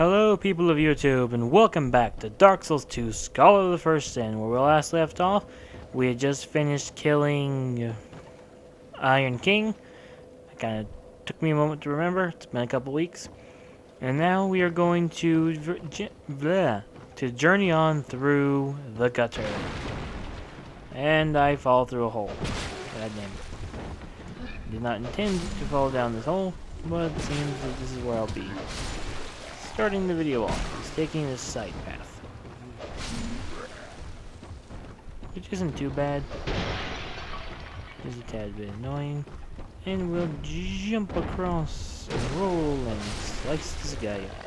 Hello people of YouTube and welcome back to Dark Souls 2 Scholar of the First Sin. Where we last left off, we had just finished killing Iron King. It kind of took me a moment to remember, it's been a couple weeks. And now we are going to journey on through the gutter. And I fall through a hole. God damn it. Did not intend to fall down this hole, but it seems that this is where I'll be. Starting the video off, is taking this side path, which isn't too bad. It's a tad bit annoying, and we'll jump across and roll and slice this guy up.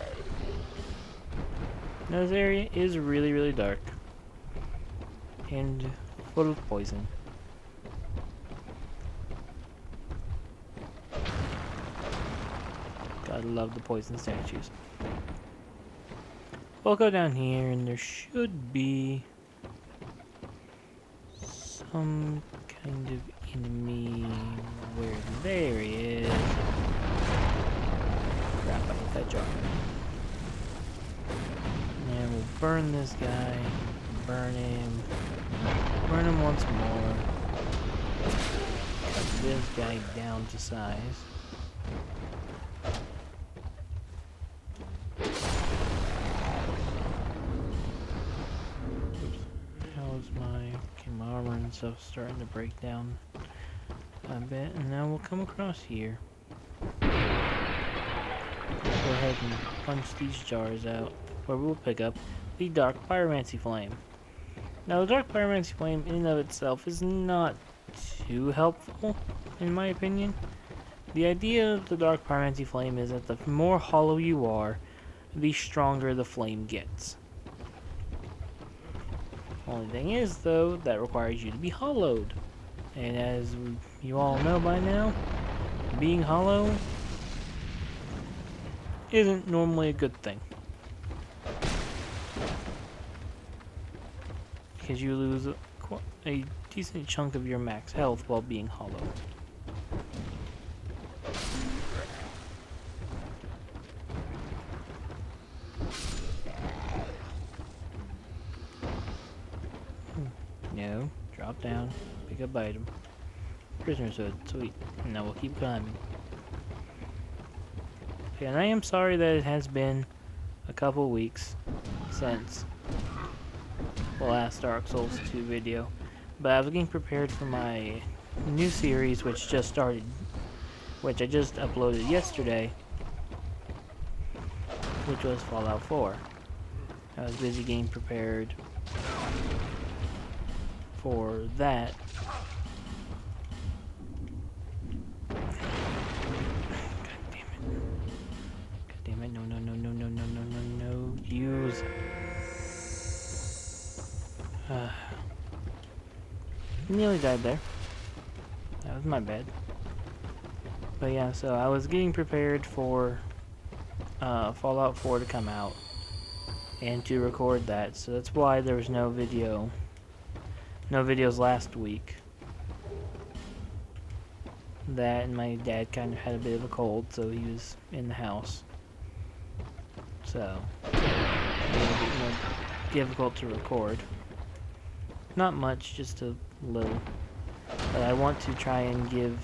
Now this area is really dark and full of poison. Gotta love the poison statues. We'll go down here and there should be some kind of enemy. Where there he is. Crap, I hit that jar. And we'll burn this guy. Burn him. Burn him once more. Cut this guy down to size. My armor and stuff starting to break down a bit, and now we'll come across here. Go ahead and punch these jars out, where we'll pick up the Dark Pyromancy Flame. Now the Dark Pyromancy Flame in and of itself is not too helpful, in my opinion. The idea of the Dark Pyromancy Flame is that the more hollow you are, the stronger the flame gets. Only thing is, though, that requires you to be hollowed. And as you all know by now, being hollow isn't normally a good thing. Because you lose a decent chunk of your max health while being hollow. No, drop down, pick up item. Prisoner's hood, sweet. Now we'll keep climbing. Okay, and I am sorry that it has been a couple weeks since the last Dark Souls 2 video, but I was getting prepared for my new series which just started, which I just uploaded yesterday, which was Fallout 4. I was busy getting prepared for that. God damn it, no, use. Nearly died there. That was my bad. But yeah, so I was getting prepared for Fallout 4 to come out and to record that, so that's why there was no videos last week. That and my dad kind of had a bit of a cold, so he was in the house. So, it was a bit more difficult to record. Not much, just a little. But I want to try and give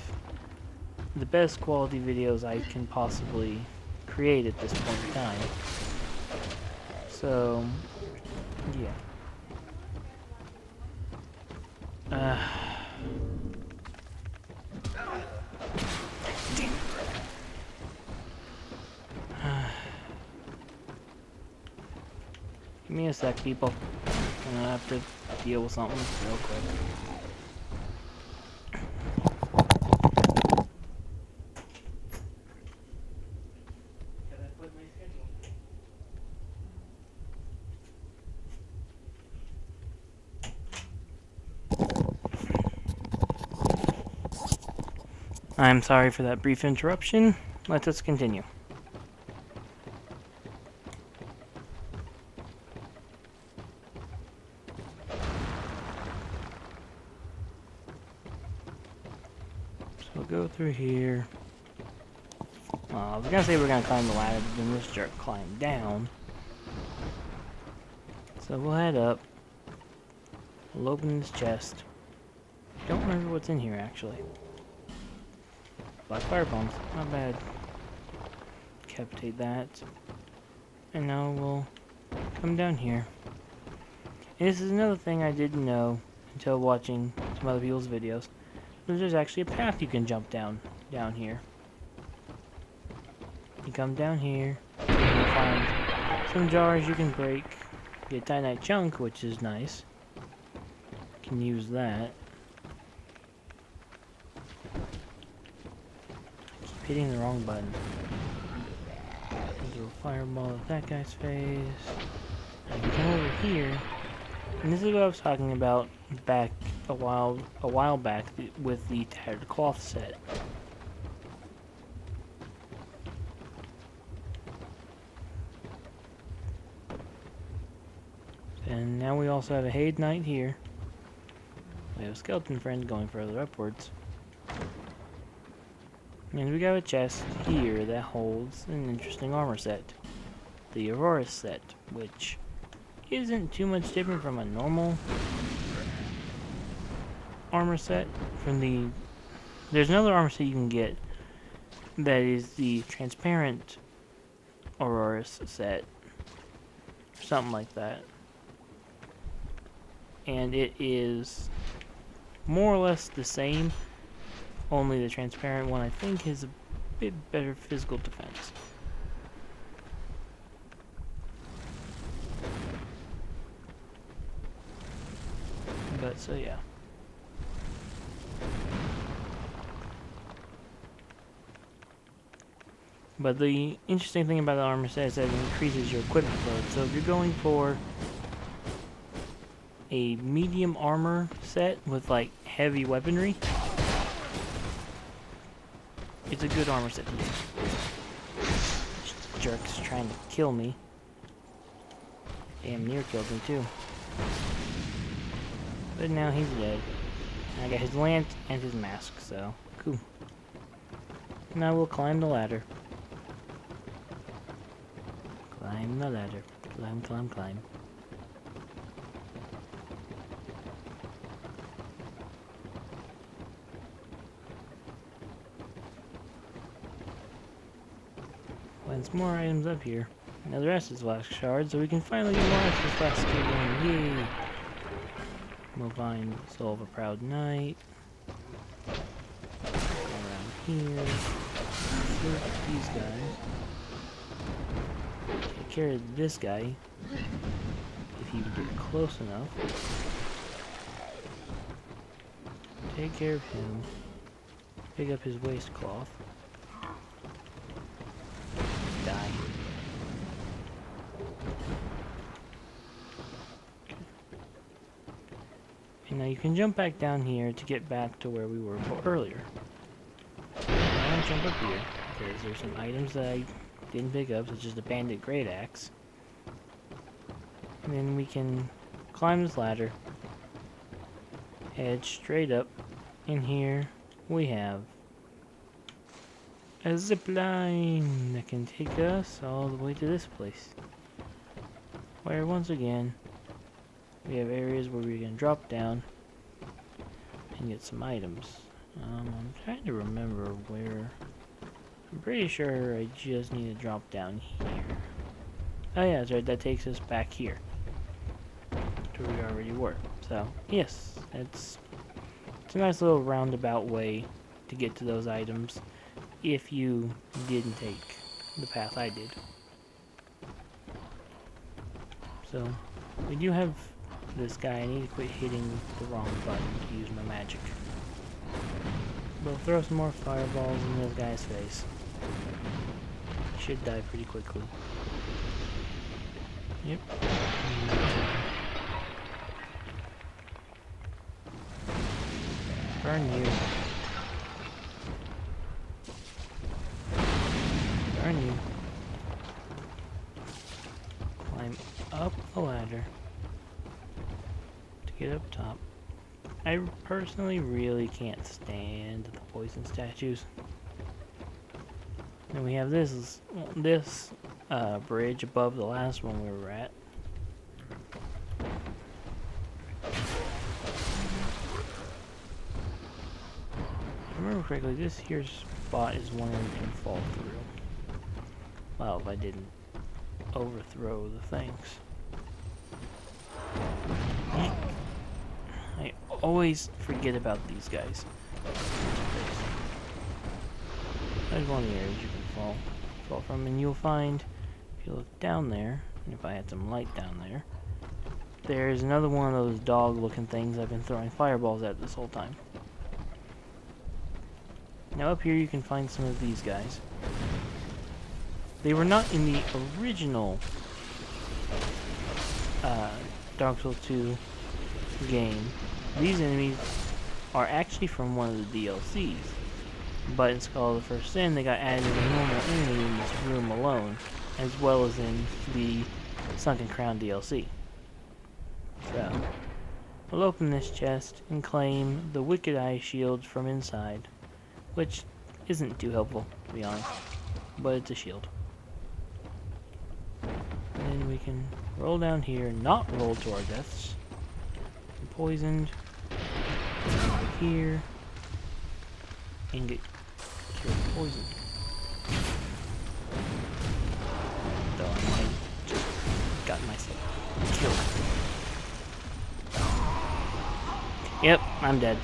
the best quality videos I can possibly create at this point in time. So, yeah. Give me a sec, people. I'm gonna have to deal with something real quick. I'm sorry for that brief interruption. Let us continue. So we'll go through here. I was gonna say we're gonna climb the ladder, but then this jerk climbed down. So we'll head up. We'll open this chest. Don't remember what's in here, actually. Black fire bombs. Not bad. Decapitate that. And now we'll come down here. And this is another thing I didn't know until watching some other people's videos. There's actually a path you can jump down here. You come down here, you can find some jars you can break. Get a titanite chunk, which is nice. You can use that. I keep hitting the wrong button. Throw a fireball at that guy's face. I can come over here, and this is what I was talking about back a while back with the tattered cloth set. And now we also have a Haid Knight here. We have a skeleton friend going further upwards. And we got a chest here that holds an interesting armor set. The Aurora set, which isn't too much different from a normal armor set. There's another armor set you can get that is the transparent Aurora set. Something like that. And it is more or less the same, only the transparent one I think has a bit better physical defense. But so yeah. But the interesting thing about the armor set is that it increases your equipment load. So if you're going for a medium armor set with like heavy weaponry, it's a good armor set to use. This jerk's trying to kill me. Damn near killed me too. But now he's dead. And I got his lance and his mask, so cool. Now we'll climb the ladder. Climb the ladder. Climb, climb, climb. Find some more items up here. Now the rest is Flask Shards, so we can finally get more Estus Flask again. Yay! We'll find Soul of a Proud Knight. Go around here. Look at these guys. Take care of this guy. If you get close enough. Take care of him. Pick up his waistcloth. Die. And now you can jump back down here to get back to where we were earlier. I'm gonna jump up here because there's some items that I didn't pick up, such as the Bandit Great Axe. And then we can climb this ladder, head straight up. In here we have a zip line that can take us all the way to this place, where once again we have areas where we can drop down and get some items. I'm trying to remember where. I'm pretty sure I just need to drop down here. Oh yeah, that's right, that takes us back here to where we already were. So yes, it's a nice little roundabout way to get to those items if you didn't take the path I did. So we do have this guy. I need to quit hitting the wrong button to use my magic. We'll throw some more fireballs in this guy's face. He should die pretty quickly. Yep. Burn you. Burn you. Climb up the ladder to get up top. I personally really can't stand the poison statues. And we have this bridge above the last one we were at. If I remember correctly, this here spot is one we can fall through. Well, if I didn't overthrow the things. I always forget about these guys. There's one of the areas you can fall from, and you'll find, if you look down there, and if I had some light down there, there's another one of those dog-looking things I've been throwing fireballs at this whole time. Now up here you can find some of these guys. They were not in the original Dark Souls 2 game. These enemies are actually from one of the DLCs. But in Skull of the First Sin, they got added as a normal enemy in this room alone, as well as in the Sunken Crown DLC. So, we'll open this chest and claim the Wicked Eye shield from inside, which isn't too helpful, to be honest, but it's a shield. And then we can roll down here, not roll to our deaths. Get poisoned. Over here. And get cured of poison. Though I might just got myself killed. Yep, I'm dead.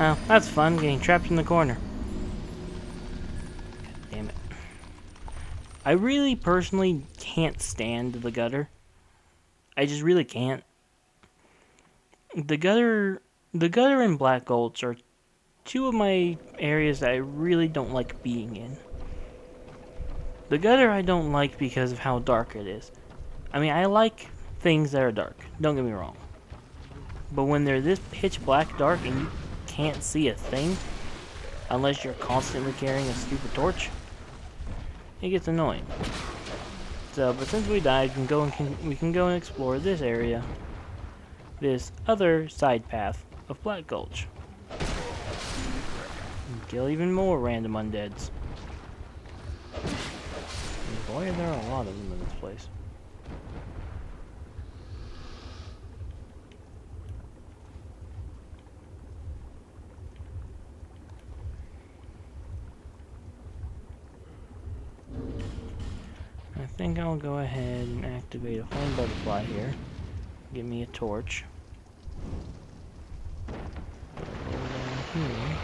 Oh, that's fun, getting trapped in the corner. God damn it. I really personally can't stand the gutter. I just really can't. The gutter and Black Gulch are two of my areas that I really don't like being in. The gutter I don't like because of how dark it is. I mean, I like things that are dark, don't get me wrong. But when they're this pitch black dark and you can't see a thing, unless you're constantly carrying a stupid torch, it gets annoying. So, but since we died, we can go and explore this area, this other side path of Black Gulch. And kill even more random undeads. And boy, there are a lot of them in this place. I think I'll go ahead and activate a flame butterfly here. Give me a torch. Go down here.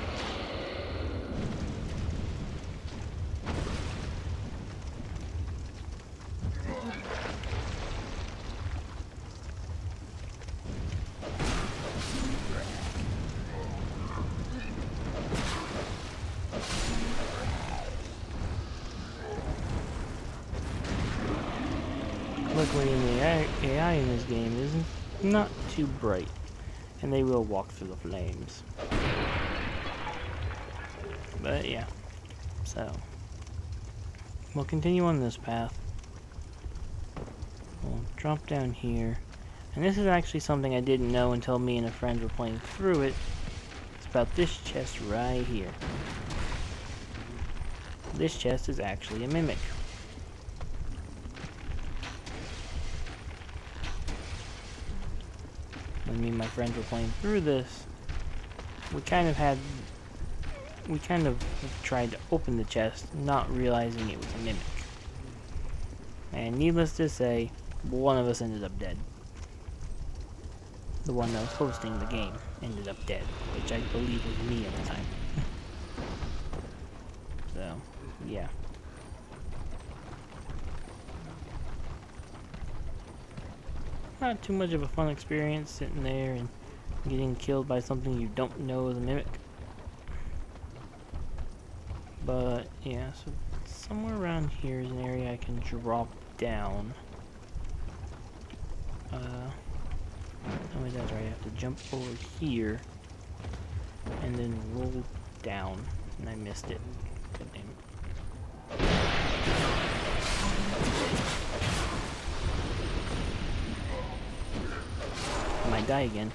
Luckily, the AI in this game is not too bright, and they will walk through the flames. But yeah, so we'll continue on this path. We'll drop down here, and this is actually something I didn't know until me and a friend were playing through it. It's about this chest right here. This chest is actually a mimic. When me and my friends were playing through this, we kind of tried to open the chest, not realizing it was a mimic. And needless to say, one of us ended up dead. The one that was hosting the game ended up dead, which I believe was me at the time. So, yeah. Not too much of a fun experience sitting there and getting killed by something you don't know is a mimic. But yeah, so somewhere around here is an area I can drop down. Oh wait, that's right, I have to jump over here and then roll down, and I missed it. God damn it. I might die again.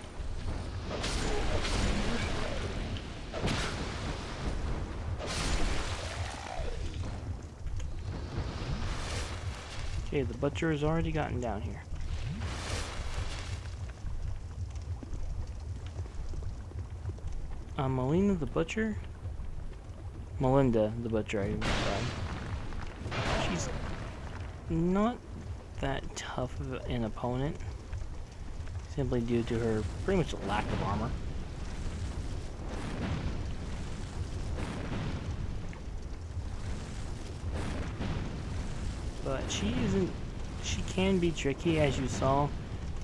Okay, the butcher has already gotten down here. Melina the butcher? Melinda the butcher, I even tried. She's not that tough of an opponent, simply due to her pretty much lack of armor. But she can be tricky, as you saw.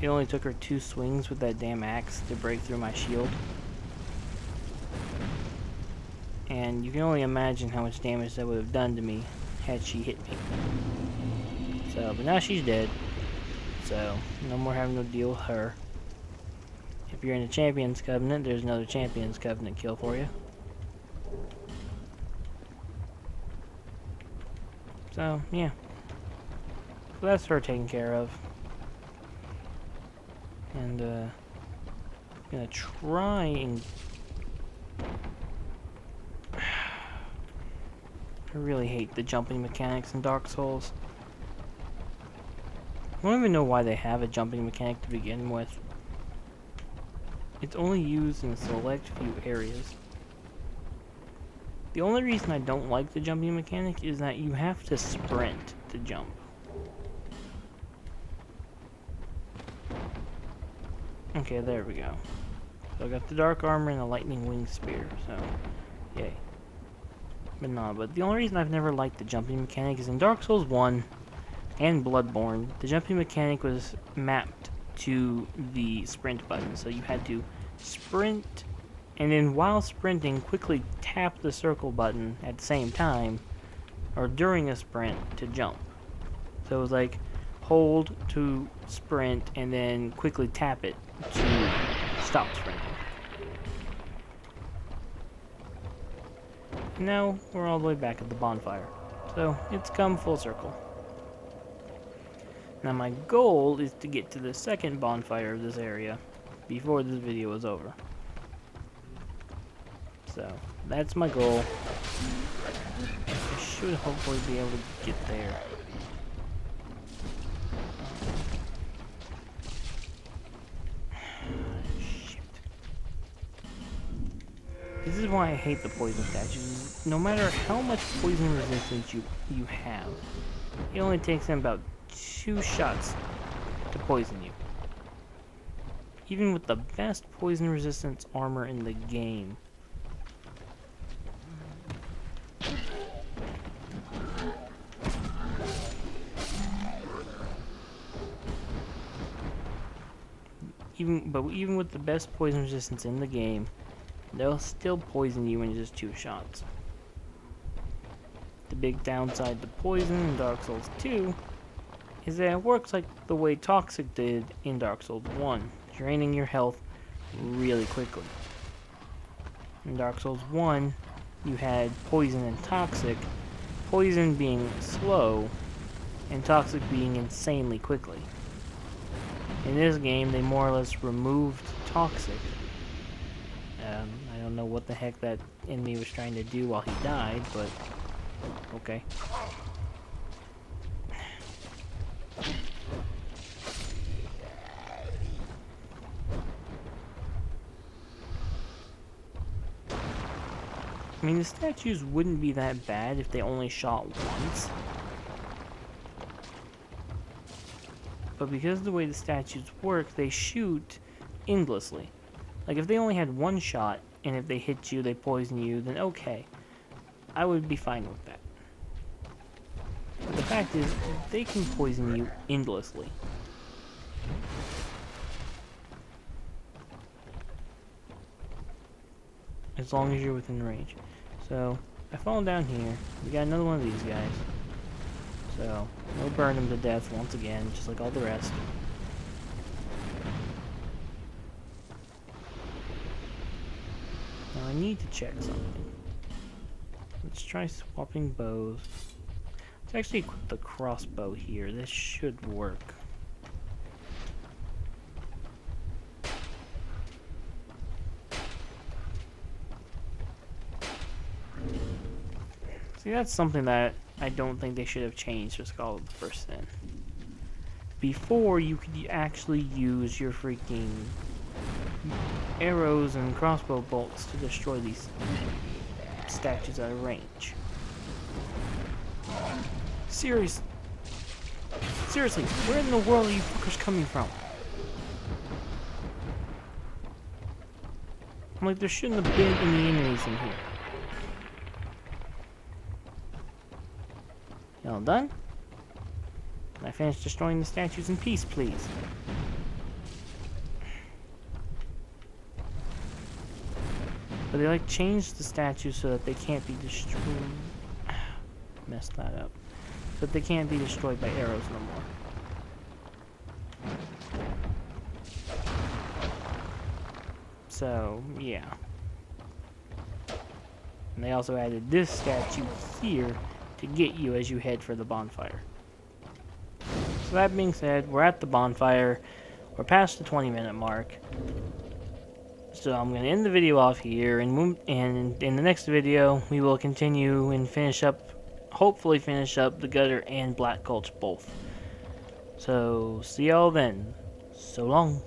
It only took her 2 swings with that damn axe to break through my shield. And you can only imagine how much damage that would have done to me had she hit me. So, but now she's dead. So, no more having to deal with her. If you're in the Champions Covenant, there's another Champions Covenant kill for you. So, yeah. So that's her taken care of. And, I'm gonna try and... I really hate the jumping mechanics in Dark Souls. I don't even know why they have a jumping mechanic to begin with. It's only used in a select few areas. The only reason I don't like the jumping mechanic is that you have to sprint to jump. Okay, there we go. So I got the dark armor and a lightning wing spear, so yay. But no, but the only reason I've never liked the jumping mechanic is in Dark Souls 1 and Bloodborne, the jumping mechanic was mapped to the sprint button, so you had to sprint, and then while sprinting, quickly tap the circle button at the same time, or during a sprint, to jump. So it was like, hold to sprint, and then quickly tap it to stop sprinting. Now, we're all the way back at the bonfire. So, it's come full circle. Now my goal is to get to the second bonfire of this area before this video is over. So, that's my goal. I should hopefully be able to get there. Shit. This is why I hate the poison statues. No matter how much poison resistance you have, it only takes them about 2 shots to poison you. Even with the best poison resistance armor in the game. Even with the best poison resistance in the game, they'll still poison you in just 2 shots. The big downside to poison in Dark Souls 2 is that it works like the way Toxic did in Dark Souls 1, draining your health really quickly. In Dark Souls 1, you had Poison and Toxic, Poison being slow, and Toxic being insanely quickly. In this game, they more or less removed Toxic. I don't know what the heck that enemy was trying to do while he died, but okay. I mean, the statues wouldn't be that bad if they only shot once. But because of the way the statues work, they shoot endlessly. Like, if they only had 1 shot, and if they hit you, they poison you, then okay. I would be fine with that. But the fact is, they can poison you endlessly. As long as you're within range. So, I fall down here. We got another one of these guys. So, we'll burn him to death once again, just like all the rest. Now I need to check something. Let's try swapping bows. Let's actually equip the crossbow here. This should work. See, that's something that I don't think they should have changed for Skull of the First Sin. before you could actually use your freaking arrows and crossbow bolts to destroy these statues out of range. Seriously, where in the world are you fuckers coming from? I'm like, there shouldn't have been any enemies in here. Y'all done? Can I finish destroying the statues in peace, please? But they like changed the statues so that they can't be destroyed. Messed that up. So that they can't be destroyed by arrows no more. So, yeah. And they also added this statue here to get you as you head for the bonfire. So that being said, we're at the bonfire. We're past the 20-minute mark. So I'm going to end the video off here, and in the next video, we will continue and hopefully finish up the Gutter and Black Gulch both. So, see y'all then. So long.